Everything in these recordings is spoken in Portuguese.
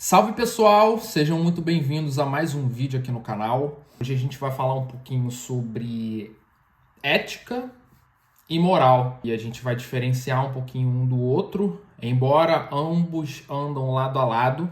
Salve pessoal, sejam muito bem-vindos a mais um vídeo aqui no canal. Hoje a gente vai falar um pouquinho sobre ética e moral. E a gente vai diferenciar um pouquinho um do outro, embora ambos andam lado a lado.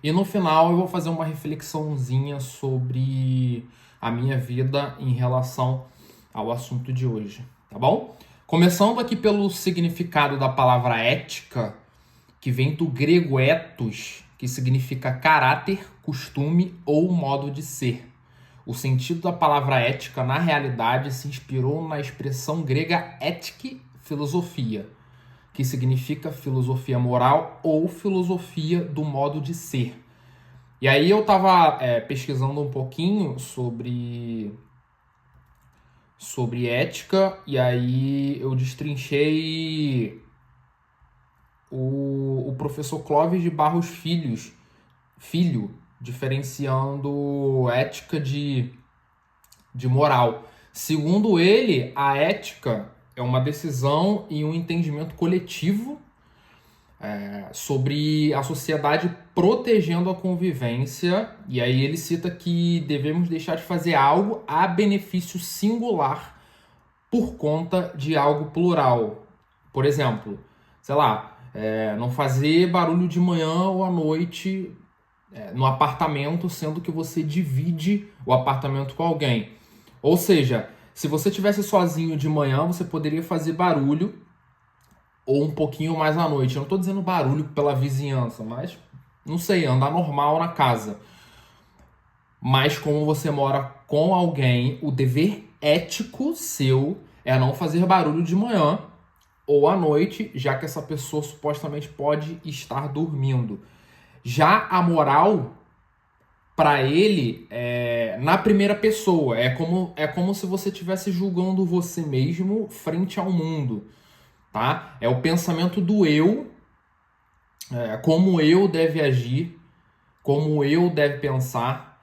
E no final eu vou fazer uma reflexãozinha sobre a minha vida em relação ao assunto de hoje, tá bom? Começando aqui pelo significado da palavra ética, que vem do grego ethos, que significa caráter, costume ou modo de ser. O sentido da palavra ética, na realidade, se inspirou na expressão grega étique, filosofia, que significa filosofia moral ou filosofia do modo de ser. E aí eu estava pesquisando um pouquinho sobre ética, e aí eu destrinchei o professor Clóvis de Barros Filho, diferenciando ética de moral. Segundo ele, a ética é uma decisão e um entendimento coletivo sobre a sociedade protegendo a convivência, e aí ele cita que devemos deixar de fazer algo a benefício singular por conta de algo plural. Por exemplo, sei lá, não fazer barulho de manhã ou à noite no apartamento, sendo que você divide o apartamento com alguém. Ou seja, se você estivesse sozinho de manhã, você poderia fazer barulho ou um pouquinho mais à noite. Eu não estou dizendo barulho pela vizinhança, mas, não sei, andar normal na casa. Mas como você mora com alguém, o dever ético seu é não fazer barulho de manhã ou à noite, já que essa pessoa supostamente pode estar dormindo. Já a moral, para ele, é na primeira pessoa. É como se você estivesse julgando você mesmo frente ao mundo, tá? É o pensamento do eu, como eu deve agir, como eu deve pensar,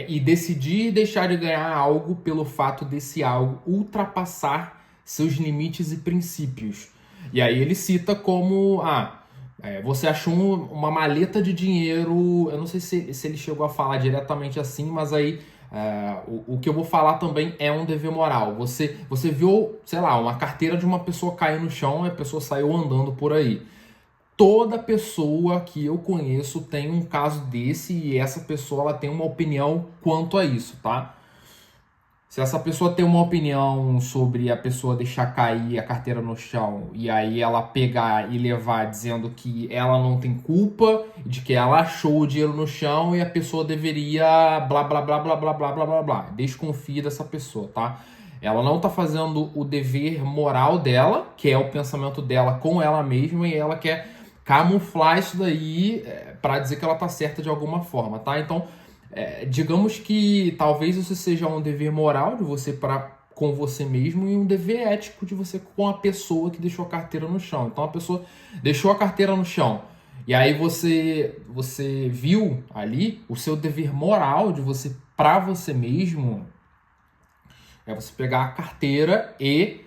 e decidir deixar de ganhar algo pelo fato desse algo ultrapassar seus limites e princípios. E aí ele cita como você achou uma maleta de dinheiro. Eu não sei se ele chegou a falar diretamente assim, mas aí o que eu vou falar também é um dever moral. Você viu, sei lá, uma carteira de uma pessoa cair no chão e a pessoa saiu andando por aí. Toda pessoa que eu conheço tem um caso desse e essa pessoa ela tem uma opinião quanto a isso, tá? Se essa pessoa tem uma opinião sobre a pessoa deixar cair a carteira no chão e aí ela pegar e levar dizendo que ela não tem culpa, de que ela achou o dinheiro no chão e a pessoa deveria blá blá blá blá blá blá blá blá blá. Desconfie dessa pessoa, tá? Ela não tá fazendo o dever moral dela, que é o pensamento dela com ela mesma, e ela quer camuflar isso daí para dizer que ela tá certa de alguma forma, tá? Então, digamos que talvez isso seja um dever moral de você para com você mesmo e um dever ético de você com a pessoa que deixou a carteira no chão. Então a pessoa deixou a carteira no chão e aí você viu ali o seu dever moral de você para você mesmo é você pegar a carteira e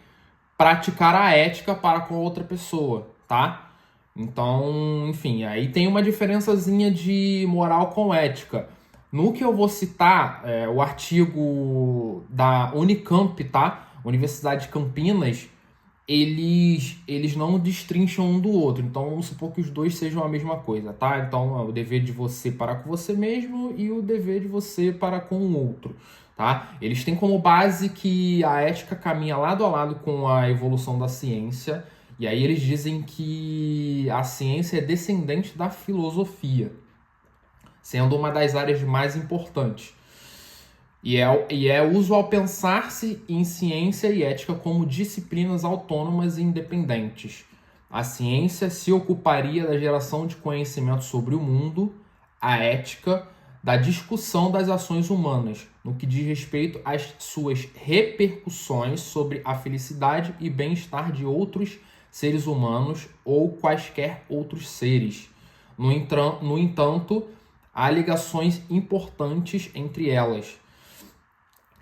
praticar a ética para com outra pessoa, tá? Então, enfim, aí tem uma diferençazinha de moral com ética. No que eu vou citar, o artigo da Unicamp, tá? Universidade de Campinas, eles não destrincham um do outro. Então, vamos supor que os dois sejam a mesma coisa, tá? Então, o dever de você para com você mesmo e o dever de você para com o outro, tá? Eles têm como base que a ética caminha lado a lado com a evolução da ciência. E aí eles dizem que a ciência é descendente da filosofia, sendo uma das áreas mais importantes. E é usual pensar-se em ciência e ética como disciplinas autônomas e independentes. A ciência se ocuparia da geração de conhecimento sobre o mundo, a ética da discussão das ações humanas, no que diz respeito às suas repercussões sobre a felicidade e bem-estar de outros seres humanos ou quaisquer outros seres. No entanto, há ligações importantes entre elas,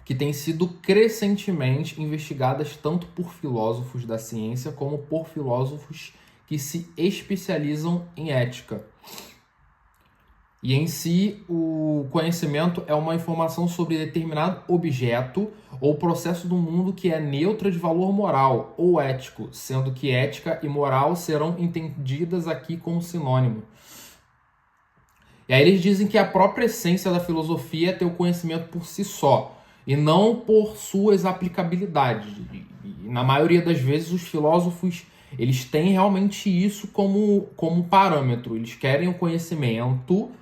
que têm sido crescentemente investigadas tanto por filósofos da ciência como por filósofos que se especializam em ética. E em si, o conhecimento é uma informação sobre determinado objeto ou processo do mundo que é neutra de valor moral ou ético, sendo que ética e moral serão entendidas aqui como sinônimo. E aí eles dizem que a própria essência da filosofia é ter o conhecimento por si só, e não por suas aplicabilidades. E na maioria das vezes os filósofos eles têm realmente isso como parâmetro. Eles querem o conhecimento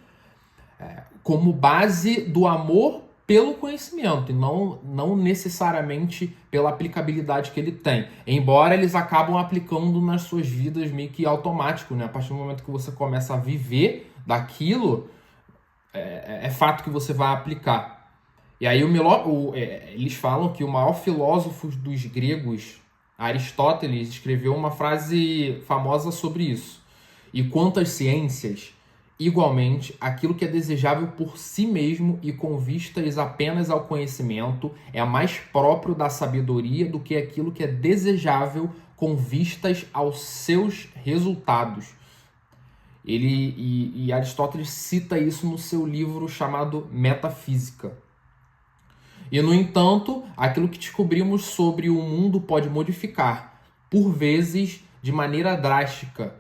como base do amor pelo conhecimento, e não necessariamente pela aplicabilidade que ele tem. Embora eles acabam aplicando nas suas vidas meio que automático, né? A partir do momento que você começa a viver daquilo, é fato que você vai aplicar. E aí eles falam que o maior filósofo dos gregos, Aristóteles, escreveu uma frase famosa sobre isso. E quanto às ciências, igualmente, aquilo que é desejável por si mesmo e com vistas apenas ao conhecimento é mais próprio da sabedoria do que aquilo que é desejável com vistas aos seus resultados. E Aristóteles cita isso no seu livro chamado Metafísica. E, no entanto, aquilo que descobrimos sobre o mundo pode modificar, por vezes de maneira drástica,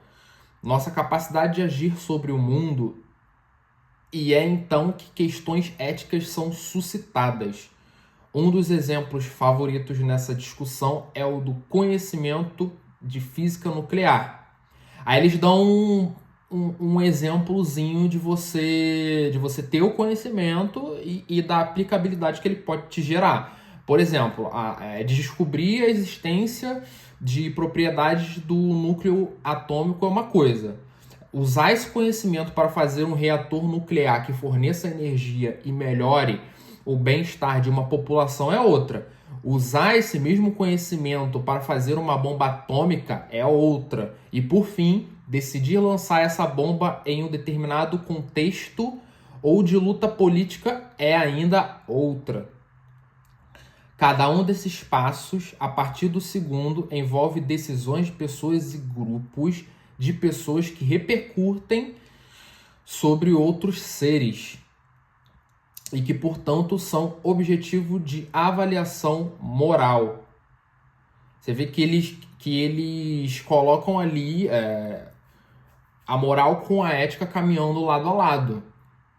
nossa capacidade de agir sobre o mundo, e é então que questões éticas são suscitadas. Um dos exemplos favoritos nessa discussão é o do conhecimento de física nuclear. Aí eles dão um exemplozinho de você ter o conhecimento e da aplicabilidade que ele pode te gerar. Por exemplo, de descobrir a existência de propriedades do núcleo atômico é uma coisa. Usar esse conhecimento para fazer um reator nuclear que forneça energia e melhore o bem-estar de uma população é outra. Usar esse mesmo conhecimento para fazer uma bomba atômica é outra. E, por fim, decidir lançar essa bomba em um determinado contexto ou de luta política é ainda outra. Cada um desses passos, a partir do segundo, envolve decisões de pessoas e grupos de pessoas que repercutem sobre outros seres e que, portanto, são objetivo de avaliação moral. Você vê que eles colocam ali a moral com a ética caminhando lado a lado.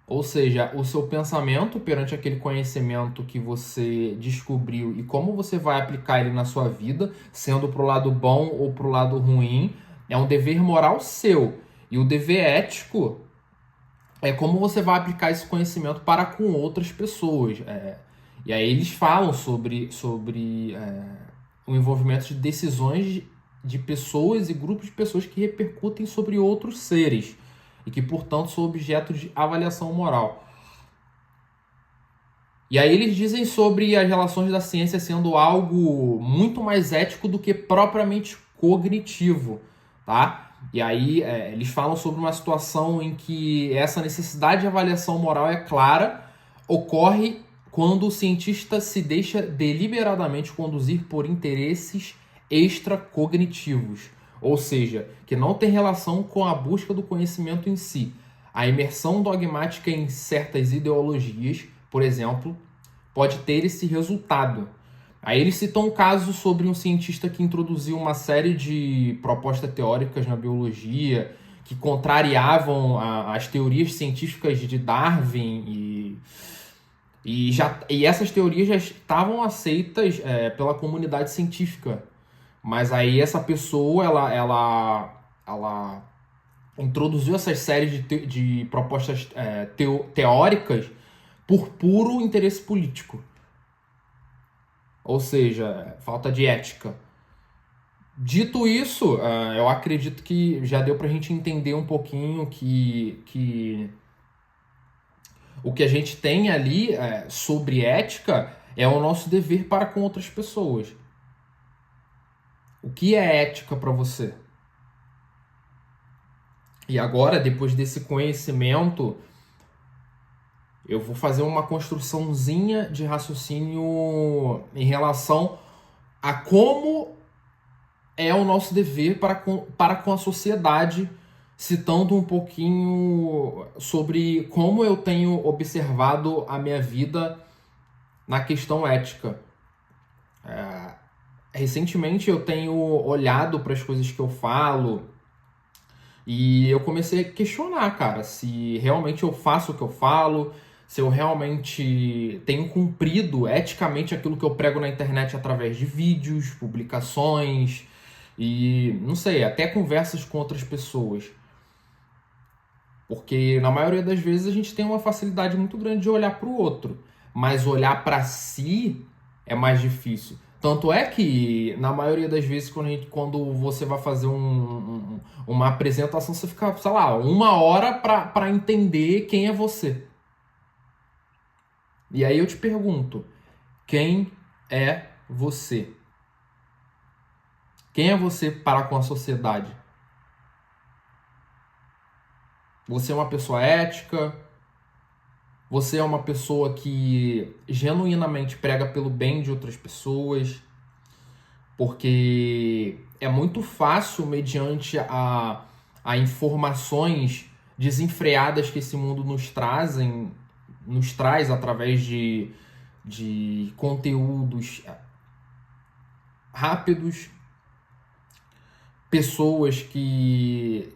Ou seja, o seu pensamento perante aquele conhecimento que você descobriu e como você vai aplicar ele na sua vida, sendo para o lado bom ou para o lado ruim, é um dever moral seu. E o dever ético é como você vai aplicar esse conhecimento para com outras pessoas. E aí eles falam sobre o envolvimento de decisões de pessoas e grupos de pessoas que repercutem sobre outros seres e que, portanto, são objeto de avaliação moral. E aí eles dizem sobre as relações da ciência sendo algo muito mais ético do que propriamente cognitivo, tá? E aí eles falam sobre uma situação em que essa necessidade de avaliação moral é clara, ocorre quando o cientista se deixa deliberadamente conduzir por interesses extracognitivos, ou seja, que não tem relação com a busca do conhecimento em si. A imersão dogmática em certas ideologias, por exemplo, pode ter esse resultado. Aí eles citam um caso sobre um cientista que introduziu uma série de propostas teóricas na biologia que contrariavam as teorias científicas de Darwin e essas teorias já estavam aceitas pela comunidade científica. Mas aí essa pessoa, ela introduziu essas séries de propostas teóricas por puro interesse político. Ou seja, falta de ética. Dito isso, eu acredito que já deu pra gente entender um pouquinho que o que a gente tem ali sobre ética é o nosso dever para com outras pessoas. O que é ética para você? E agora, depois desse conhecimento, eu vou fazer uma construçãozinha de raciocínio em relação a como é o nosso dever para com a sociedade, citando um pouquinho sobre como eu tenho observado a minha vida na questão ética. Recentemente eu tenho olhado para as coisas que eu falo e eu comecei a questionar, cara, se realmente eu faço o que eu falo, se eu realmente tenho cumprido eticamente aquilo que eu prego na internet através de vídeos, publicações e, não sei, até conversas com outras pessoas. Porque na maioria das vezes a gente tem uma facilidade muito grande de olhar para o outro, mas olhar para si é mais difícil. Tanto é que, na maioria das vezes, quando você vai fazer uma apresentação, você fica, sei lá, 1 hora para entender quem é você. E aí eu te pergunto, quem é você? Quem é você para com a sociedade? Você é uma pessoa ética? Você é uma pessoa que genuinamente prega pelo bem de outras pessoas? Porque é muito fácil, mediante a informações desenfreadas que esse mundo nos traz através de conteúdos rápidos, pessoas que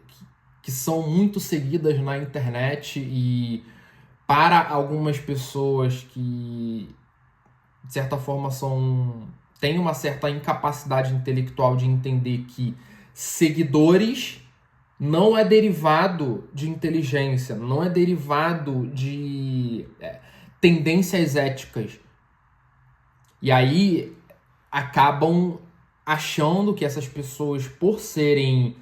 são muito seguidas na internet e para algumas pessoas que, de certa forma, têm uma certa incapacidade intelectual de entender que seguidores não é derivado de inteligência, não é derivado de tendências éticas. E aí acabam achando que essas pessoas, por serem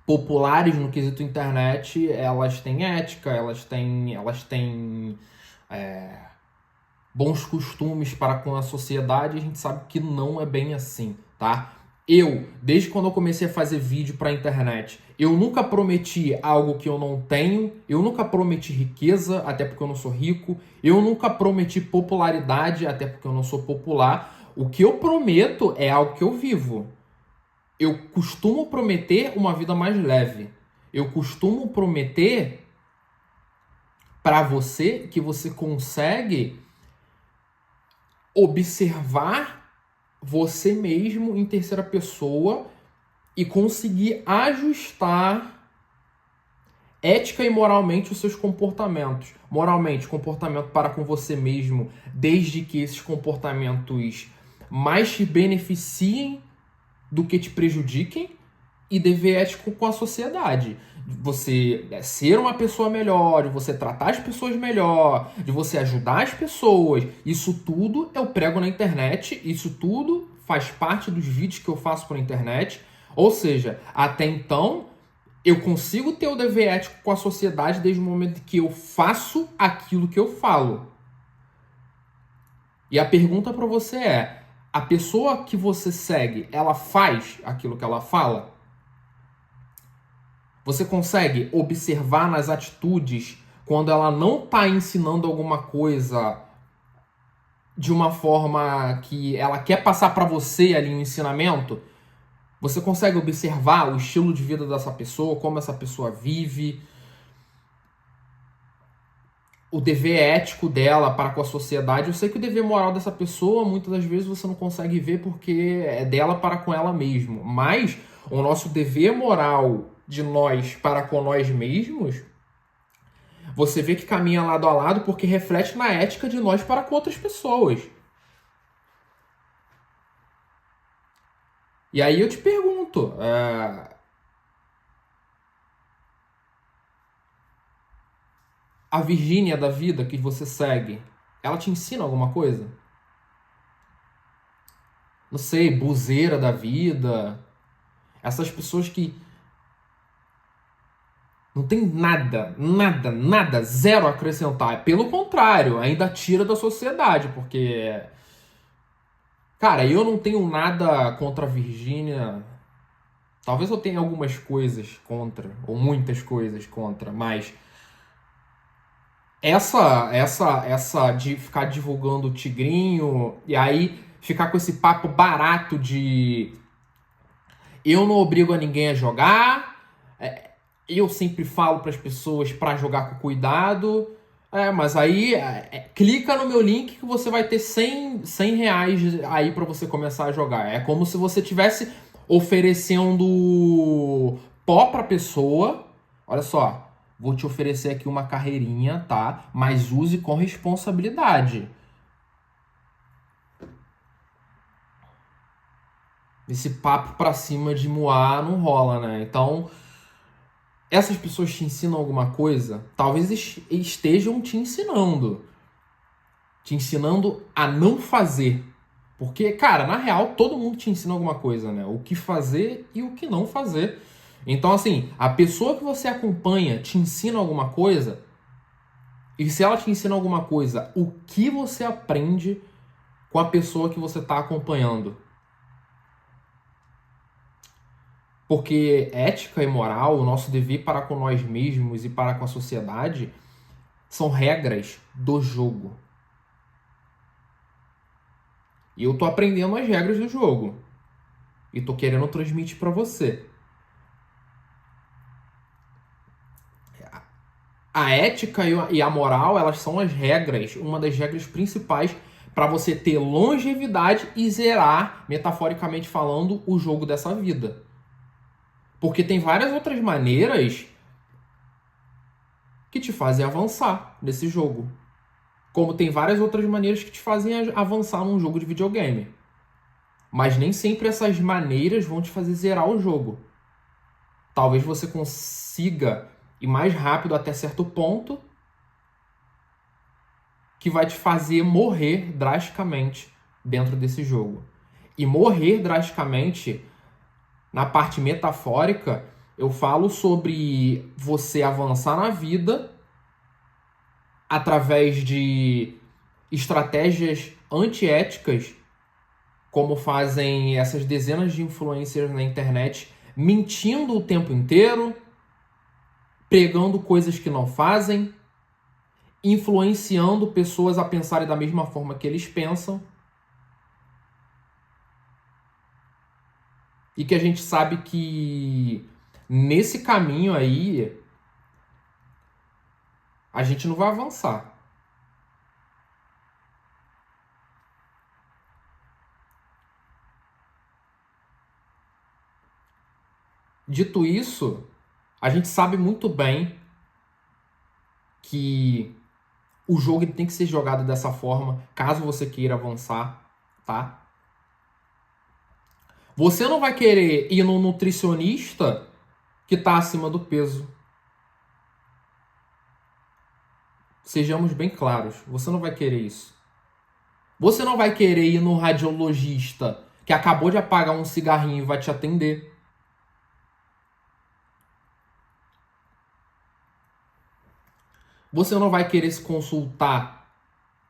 populares no quesito internet, elas têm ética, elas têm bons costumes para com a sociedade, e a gente sabe que não é bem assim, tá? Desde quando eu comecei a fazer vídeo para a internet, eu nunca prometi algo que eu não tenho, eu nunca prometi riqueza, até porque eu não sou rico, eu nunca prometi popularidade, até porque eu não sou popular. O que eu prometo é algo que eu vivo. Eu costumo prometer uma vida mais leve. Eu costumo prometer para você que você consegue observar você mesmo em terceira pessoa e conseguir ajustar ética e moralmente os seus comportamentos. Moralmente, comportamento para com você mesmo, desde que esses comportamentos mais te beneficiem do que te prejudiquem, e dever ético com a sociedade. Você ser uma pessoa melhor, de você tratar as pessoas melhor, de você ajudar as pessoas. Isso tudo eu prego na internet, isso tudo faz parte dos vídeos que eu faço pela internet. Ou seja, até então eu consigo ter o dever ético com a sociedade desde o momento que eu faço aquilo que eu falo. E a pergunta para você é: a pessoa que você segue, ela faz aquilo que ela fala? Você consegue observar nas atitudes quando ela não está ensinando alguma coisa de uma forma que ela quer passar para você ali um ensinamento? Você consegue observar o estilo de vida dessa pessoa, como essa pessoa vive, o dever ético dela para com a sociedade? Eu sei que o dever moral dessa pessoa, muitas das vezes você não consegue ver porque é dela para com ela mesma. Mas o nosso dever moral de nós para com nós mesmos, você vê que caminha lado a lado porque reflete na ética de nós para com outras pessoas. E aí eu te pergunto, a Virgínia da vida que você segue, ela te ensina alguma coisa? Não sei, buzeira da vida, essas pessoas que não tem nada, zero a acrescentar. Pelo contrário, ainda tira da sociedade, porque, cara, eu não tenho nada contra a Virgínia. Talvez eu tenha algumas coisas contra, ou muitas coisas contra, mas essa de ficar divulgando o tigrinho, e aí ficar com esse papo barato de eu não obrigo a ninguém a jogar, eu sempre falo para as pessoas para jogar com cuidado, mas aí clica no meu link que você vai ter 100 reais aí para você começar a jogar. É como se você tivesse oferecendo pó para pessoa. Olha só, vou te oferecer aqui uma carreirinha, tá? Mas use com responsabilidade. Esse papo pra cima de Moá não rola, né? Então, essas pessoas te ensinam alguma coisa? Talvez estejam te ensinando. Te ensinando a não fazer. Porque, cara, na real, todo mundo te ensina alguma coisa, né? O que fazer e o que não fazer. Então, assim, a pessoa que você acompanha te ensina alguma coisa, e se ela te ensina alguma coisa, o que você aprende com a pessoa que você está acompanhando? Porque ética e moral, o nosso dever para com nós mesmos e para com a sociedade, são regras do jogo. E eu tô aprendendo as regras do jogo. E tô querendo transmitir para você. A ética e a moral, elas são as regras, uma das regras principais para você ter longevidade e zerar, metaforicamente falando, o jogo dessa vida. Porque tem várias outras maneiras que te fazem avançar nesse jogo. Como tem várias outras maneiras que te fazem avançar num jogo de videogame. Mas nem sempre essas maneiras vão te fazer zerar o jogo. Talvez você consiga ir mais rápido até certo ponto, que vai te fazer morrer drasticamente dentro desse jogo. E morrer drasticamente, na parte metafórica, eu falo sobre você avançar na vida através de estratégias antiéticas, como fazem essas dezenas de influencers na internet, mentindo o tempo inteiro, pregando coisas que não fazem, influenciando pessoas a pensarem da mesma forma que eles pensam. E que a gente sabe que nesse caminho aí a gente não vai avançar. Dito isso, a gente sabe muito bem que o jogo tem que ser jogado dessa forma, caso você queira avançar, tá? Você não vai querer ir num nutricionista que está acima do peso. Sejamos bem claros, você não vai querer isso. Você não vai querer ir no radiologista que acabou de apagar um cigarrinho e vai te atender. Você não vai querer se consultar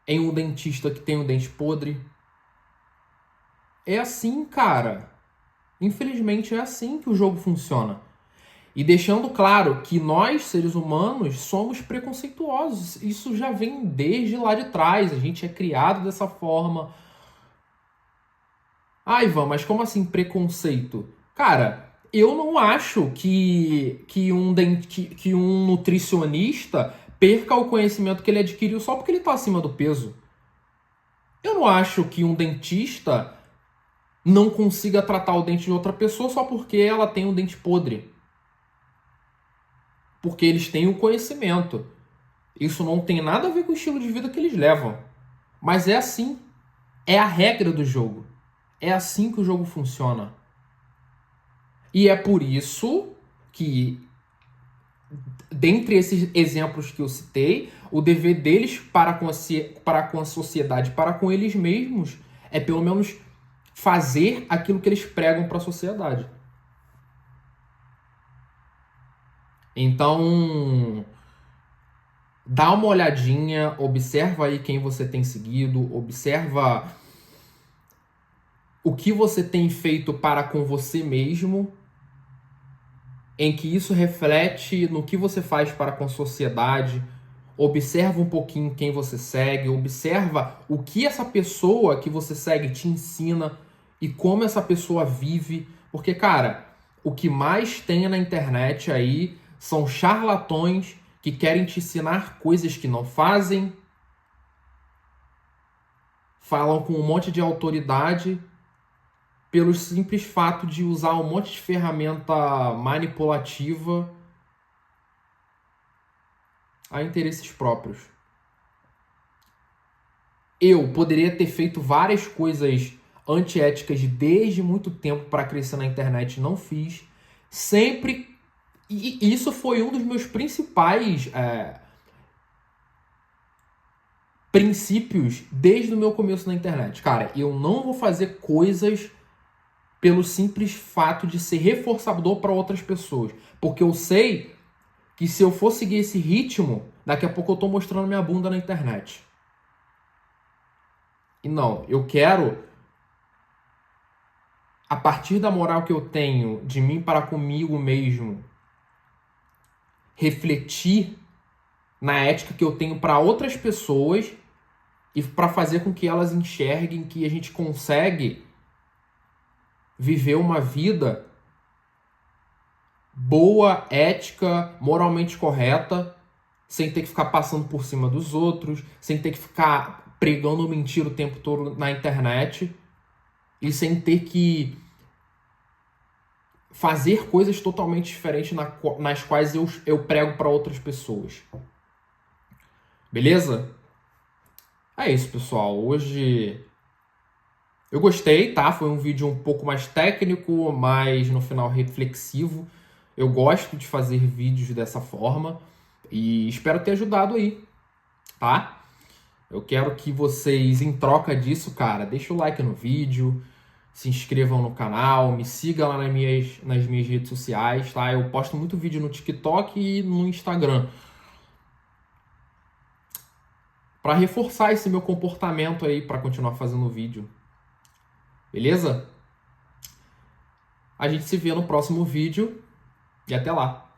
em um dentista que tem um dente podre. É assim, cara. Infelizmente é assim que o jogo funciona. E deixando claro que nós, seres humanos, somos preconceituosos. Isso já vem desde lá de trás. A gente é criado dessa forma. Ah, Ivan, mas como assim preconceito? Cara, eu não acho que um nutricionista perca o conhecimento que ele adquiriu só porque ele está acima do peso. Eu não acho que um dentista não consiga tratar o dente de outra pessoa só porque ela tem um dente podre. Porque eles têm o conhecimento. Isso não tem nada a ver com o estilo de vida que eles levam. Mas é assim. É a regra do jogo. É assim que o jogo funciona. E é por isso que, dentre esses exemplos que eu citei, o dever deles para com a sociedade, para com eles mesmos, é pelo menos fazer aquilo que eles pregam para a sociedade. Então, dá uma olhadinha, observa aí quem você tem seguido, observa o que você tem feito para com você mesmo, em que isso reflete no que você faz para com a sociedade. observa um pouquinho quem você segue, observa o que essa pessoa que você segue te ensina e como essa pessoa vive. Porque, cara, o que mais tem na internet aí são charlatões que querem te ensinar coisas que não fazem, falam com um monte de autoridade pelo simples fato de usar um monte de ferramenta manipulativa a interesses próprios. Eu poderia ter feito várias coisas antiéticas desde muito tempo para crescer na internet, não fiz. Sempre. E isso foi um dos meus principais princípios desde o meu começo na internet. Cara, eu não vou fazer coisas pelo simples fato de ser reforçador para outras pessoas. Porque eu sei que se eu for seguir esse ritmo, daqui a pouco eu tô mostrando minha bunda na internet. E não, eu quero, a partir da moral que eu tenho de mim para comigo mesmo, refletir na ética que eu tenho para outras pessoas e para fazer com que elas enxerguem que a gente consegue viver uma vida boa, ética, moralmente correta, sem ter que ficar passando por cima dos outros, sem ter que ficar pregando mentira o tempo todo na internet e sem ter que fazer coisas totalmente diferentes nas quais eu prego para outras pessoas. Beleza? É isso, pessoal. Hoje eu gostei, tá? Foi um vídeo um pouco mais técnico, mas no final reflexivo. Eu gosto de fazer vídeos dessa forma e espero ter ajudado aí, tá? Eu quero que vocês, em troca disso, cara, deixem o like no vídeo, se inscrevam no canal, me sigam lá nas minhas redes sociais, tá? Eu posto muito vídeo no TikTok e no Instagram, para reforçar esse meu comportamento aí, para continuar fazendo vídeo. Beleza? A gente se vê no próximo vídeo e até lá.